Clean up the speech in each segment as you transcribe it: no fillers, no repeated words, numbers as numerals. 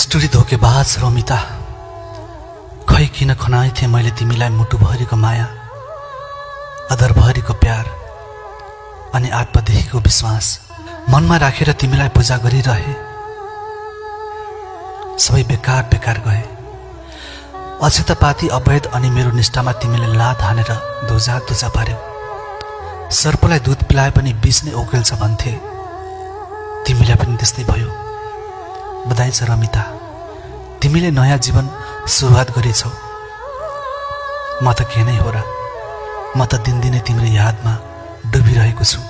निष्ठुरी धोकेबाज रमिता, खै किन खनाइथे मैले तिमीलाई मुटुभरिको माया, अधरभरिको प्यार अनि आत्मदेखिको विश्वास मनमा राखेर तिमीलाई पूजा गरिरहे। सबै बेकार बेकार गए। अक्षतापाती अवैध अनि मेरो निष्ठामा तिमीले लात हानेर धुजा पार्यौ। सर्पलाई दूध पिलाए पनि विष नै ओकेल्छ भन्थे, तिमीलाई पनि त्यस्तै भयो। बधाई छ रमिता, तिमीले नयाँ जीवन सुरुवात गरेछौ। म त के नै हो र, म त दिनदिनै तिम्रो यादमा डुबिरहेको छु,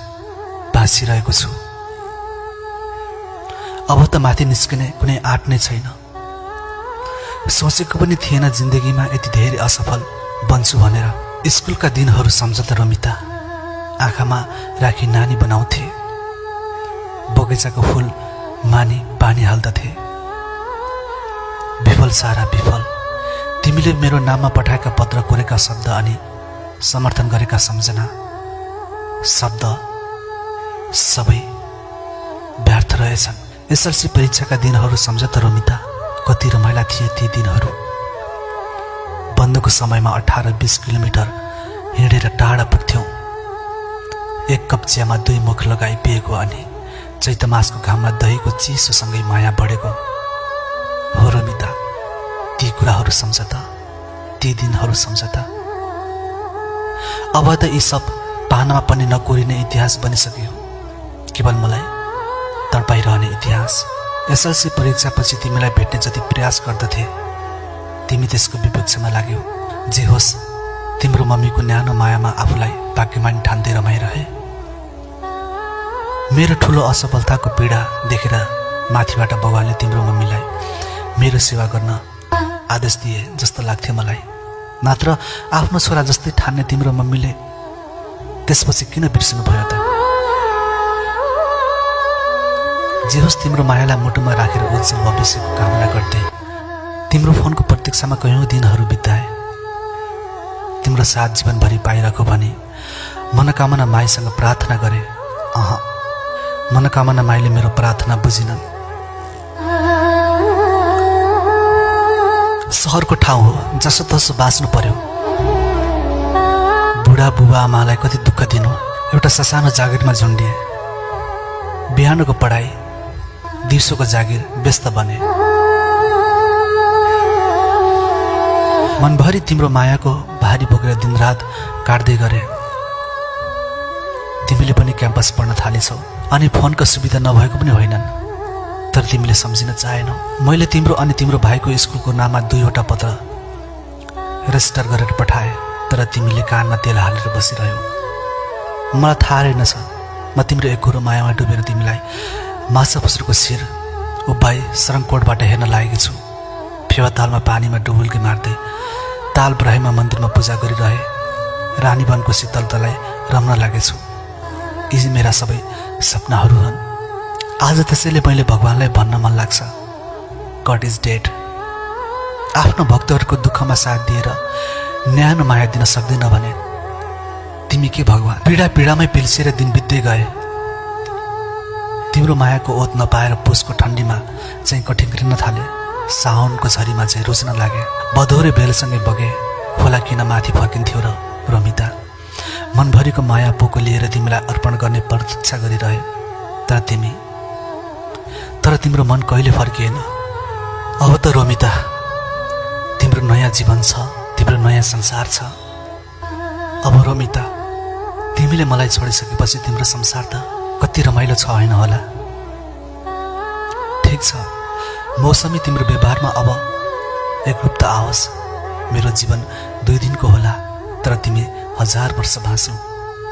भाँसिरहेको छु। अब त माथि निस्किने कुनै आँट नै छैन। सोचेको पनि थिएन जिन्दगीमा यति धेरै असफल बन्छु भनेर। स्कुलका दिनहरू सम्झ त रमिता, आँखामा राखी नानी बनाउँथे, बगैँचाको फूल मानी पानी हाल्दथे। विफल सारा विफल, तिमीले मेरो नाममा पठाएका पत्र कोरेका शब्द अनि समर्थन गरेका सम्झना शब्द सबै व्यर्थ रहेछन्। एसएलसी परीक्षाका दिनहरू सम्झ त रमिता, कति रमाइला थिए ती दिनहरू। बन्दको समयमा 18-20 किलोमिटर हिँडेर टाढा पुग्थ्यौं। एक कप चियामा 2 मुख लगाई पिएको अनि चैतमासको घाममा दहीको चिसोसँगै माया बढेको हो रमिता। ती कुराहरू सम्झ त, ती दिनहरू सम्झ त। अब त यी सब पानामा पनि नकोरिने इतिहास बनिसक्यो, केवल मलाई तडपाइरहने इतिहास। एसएलसी परीक्षापछि तिमीलाई भेट्ने जति प्रयास गर्दथे, तिमी त्यसको विपक्षमा लाग्यौ। जे होस्, तिम्रो मम्मीको न्यानो मायामा आफूलाई भाग्यमान ठान्दै रमाइरहे। मेरो ठुलो असफलताको पीडा देखेर माथिबाट भगवानले तिम्रो मम्मीलाई मेरो सेवा गर्न आदेश दिए जस्तो लाग्थ्यो मलाई। मात्र आफ्नो छोरा जस्तै ठान्ने तिम्रो मम्मीले त्यसपछि किन बिर्सनु भयो त? जे होस्, तिम्रो मायालाई मुटुमा राखेर उज्जवल भविष्यको कामना गर्दै तिम्रो फोनको प्रतीक्षामा कयौं दिनहरू बिताए। तिम्रो साथ जीवनभरि पाइरहेको भनी मनोकामना माईसँग प्रार्थना गरे। मनोकामना माईले मेरो प्रार्थना बुझिनन्। सहरको ठाउँ हो, जसो तसो बाँच्नु पर्यो। बुढा बुबा आमालाई कति दुःख दिनु। एउटा ससानो जागिरमा झुन्डिए। बिहानको पढाइ, दिउँसोको जागिर व्यस्त बने। मनभरि तिम्रो मायाको भारी बोकेर दिनरात काट्दै गरे। तिमीले पनि क्याम्पस पढ्न थालेछौ अनि फोनको सुविधा नभएको पनि होइनन्, तर तिमीले सम्झिन चाहेनौ। मैले तिम्रो अनि तिम्रो भाइको स्कुलको नाममा 2वटा पत्र रेजिस्टर गरेर पठाए, तर तिमीले कानमा तेल हालेर बसिरह्यौ। मलाई थाहा रहेनछ, म तिम्रो एकहोरो मायामा डुबेर तिमीलाई माछा फुस्रोको शिर उभ्याई सरङकोटबाट हेर्न लागेको छु। फेवा तालमा पानीमा डुबुल्की मार्दै ताल ब्रह्मा मन्दिरमा पूजा गरिरहे। रानीवनको शीतलतालाई रम्न लागेछु। यी मेरा सबै सपनाहरू हुन्। आज त्यसैले मैले भगवानलाई भन्न मन लाग्छ, गड इज डेड। आफ्नो भक्तहरूको दुःखमा साथ दिएर न्यानो माया दिन सक्दैन भने तिमी के भगवान? पीडामै पिल्सेर दिन बित्दै गए। तिम्रो मायाको ओत नपाएर पुसको ठण्डीमा चाहिँ कठिन थाले। साउनको झरीमा चाहिँ रोज्न लागे। बधोरे बेलसँगै बगे। खोला किन माथि फर्किन्थ्यो र रमिता? मनभरिको माया पोको लिएर तिमीलाई अर्पण गर्ने प्रतीक्षा गरिरहे, तर तिम्रो मन कहिले फर्किएन। अब त रमिता, तिम्रो नयाँ जीवन छ, तिम्रो नयाँ संसार छ। अब रमिता, तिमीले मलाई छोडिसकेपछि तिम्रो संसार त कति रमाइलो छ होइन होला? ठिक छ, मौसमी तिम्रो व्यवहारमा अब एकरूपता आओस्। मेरो जीवन 2 दिनको होला, तर तिमी 1000 वर्ष बाँचौ।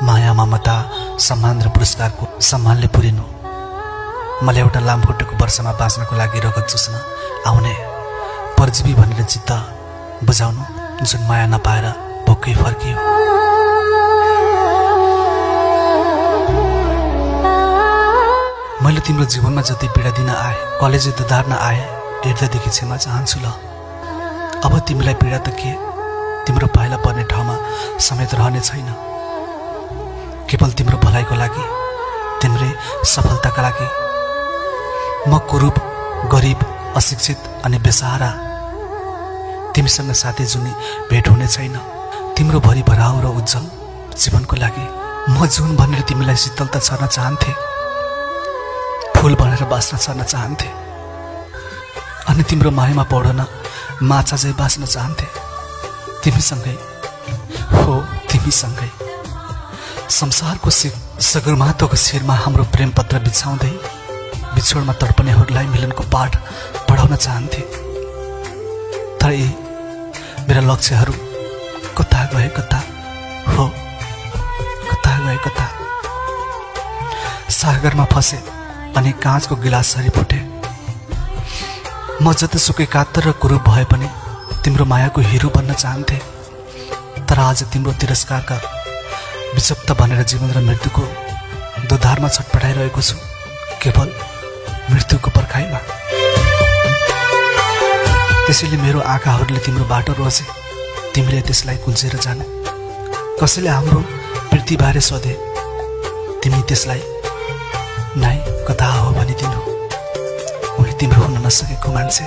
माया, ममता, सम्मान र पुरस्कारको सम्मानले पुरिनु। मलाई एउटा लामखुट्टेको वर्षमा बाँच्नको लागि रगत चुस्न आउने परजीवी भनेर चित्त बुझाउनु, जुन माया नपाएर भोकै फर्कियो। मैले तिम्रो जीवनमा जति पीडा दिन आए, कलेज दुधार्न आए, हेर्दादेखि क्षमा चाहन्छु ल। अब तिमीलाई पीडा त के, तिम्रो पाइला पर्ने ठाउँमा समेत रहने छैन। केवल तिम्रो भलाइको लागि, तिम्रै सफलताका लागि म कुरूप, गरिब, अशिक्षित अनि बेसहारा तिमीसँग साथै जुनी भेट हुने छैन। तिम्रो भरि भराउ र उज्जवल जीवनको लागि म जुन भनेर तिमीलाई शीतलता छर्न चाहन्थे, फूल भनेर बाँच्न छर्न चाहन्थे अनि तिम्रो मायामा पौडन माछा झै बाँच्न चाहन्थे। तिमीसँगै हो, तिमीसँगै संसारको सगरमाथाको शिरमा हाम्रो प्रेम पत्र बिछाउँदै बिछोडमा तडपनेहरूलाई मिलनको पाठ पढाउन चाहन्थे। तर यी मेरा लक्ष्यहरू कता गए कता, हो कता गए कता। सागरमा फसे अनि काँचको गिलासरी फुटे। म जतिसुकै कातर र कुरूप भए पनि तिम्रो मायाको हिरो बन्न चाहन्थे। तर आज तिम्रो तिरस्कारका विषप्त भनेर जीवन र मृत्युको दोधारमा छटपटाइरहेको छु, केवल मृत्युको पर्खाइमा। त्यसैले मेरो आँखाहरूले तिम्रो बाटो रोजे, तिमीले त्यसलाई कुल्चेर जाने। कसैले हाम्रो प्रीतिबारे सोधे, तिमी त्यसलाई नाइ कता हो भनिदिनु। उही तिम्रो हुन नसकेको मान्छे।